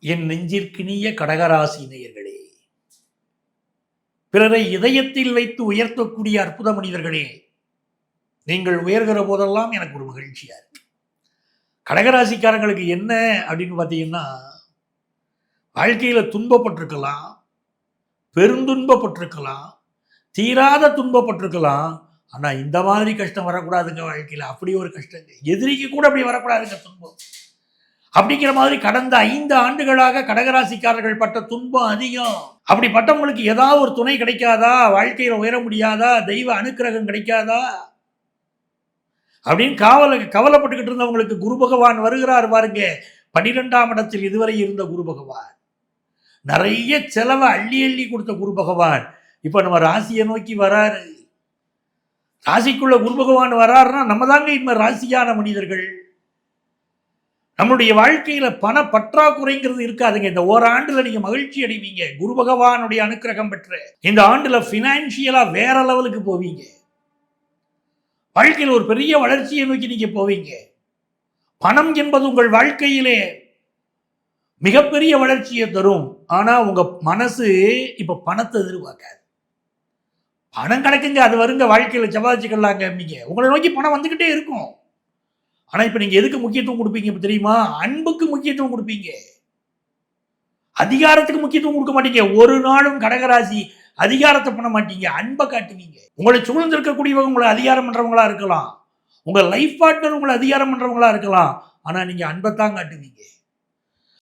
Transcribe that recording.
என் நெஞ்சிற்கினிய கடகராசி நேயர்களே, பிறரை இதயத்தில் வைத்து உயர்த்தக்கூடிய அற்புத மனிதர்களே, நீங்கள் உயர்கிற போதெல்லாம் எனக்கு ஒரு மகிழ்ச்சியா இருக்கு. கடகராசிக்காரங்களுக்கு என்ன அப்படின்னு பார்த்தீங்கன்னா, வாழ்க்கையில துன்பப்பட்டிருக்கலாம், பெருந்துன்பப்பட்டிருக்கலாம், தீராத துன்பப்பட்டிருக்கலாம். ஆனா இந்த மாதிரி கஷ்டம் வரக்கூடாதுங்க. வாழ்க்கையில அப்படி ஒரு கஷ்டங்க, எதிரிக்கு கூட அப்படி வரக்கூடாதுங்க துன்பம். அப்படிங்கிற மாதிரி கடந்த 5 ஆண்டுகளாக கடகராசிக்காரர்கள் பட்ட துன்பம் அதிகம். அப்படிப்பட்டவங்களுக்கு ஏதாவது ஒரு துணை கிடைக்காதா? வாழ்க்கையில உயர முடியாதா? தெய்வ அனுக்கிரகம் கிடைக்காதா? அப்படின்னு கவலைப்பட்டுக்கிட்டு இருந்தவங்களுக்கு குரு பகவான் வருகிறார் பாருங்க. 12ஆம் இடத்தில் இதுவரை இருந்த குரு பகவான், நிறைய செலவை அள்ளி அள்ளி கொடுத்த குரு பகவான் இப்ப நம்ம ராசியை நோக்கி வராரு. ராசிக்குள்ள குரு பகவான் வராருன்னா நம்ம தாங்க இனிமே ராசியான மனிதர்கள். நம்மளுடைய வாழ்க்கையில பண பற்றாக்குறைங்கிறது இருக்காதுங்க. இந்த ஓராண்டுல நீங்க மகிழ்ச்சி அடைவீங்க. குரு பகவானுடைய அனுக்கிரகம் பெற்று இந்த ஆண்டுல பினான்சியலா வேற லெவலுக்கு போவீங்க. வாழ்க்கையில் ஒரு பெரிய வளர்ச்சியை நோக்கி நீங்க போவீங்க. பணம் என்பது உங்கள் வாழ்க்கையிலே மிகப்பெரிய வளர்ச்சியை தரும். ஆனா உங்க மனசு இப்ப பணத்தை எதிர்பார்க்காது. பணம் கிடைக்குங்க, அது வருங்க, வாழ்க்கையில சம்பாதிச்சுக்கலாங்க. உங்களை நோக்கி பணம் வந்துகிட்டே இருக்கும். ஆனா இப்ப நீங்க எதுக்கு முக்கியத்துவம் கொடுப்பீங்க தெரியுமா? அன்புக்கு முக்கியத்துவம் கொடுப்பீங்க, அதிகாரத்துக்கு முக்கியத்துவம் கொடுக்க மாட்டீங்க. ஒரு நாளும் கடகராசி அதிகாரத்தை பண்ண மாட்டீங்க, அன்பை காட்டுவீங்க. உங்களை சூழ்ந்து இருக்கக்கூடியவங்க உங்களை அதிகாரம் பண்றவங்களா இருக்கலாம், உங்க லைஃப் பார்ட்னர் உங்களை அதிகாரம் பண்றவங்களா இருக்கலாம். ஆனா நீங்க அன்பைத்தான் காட்டுவீங்க.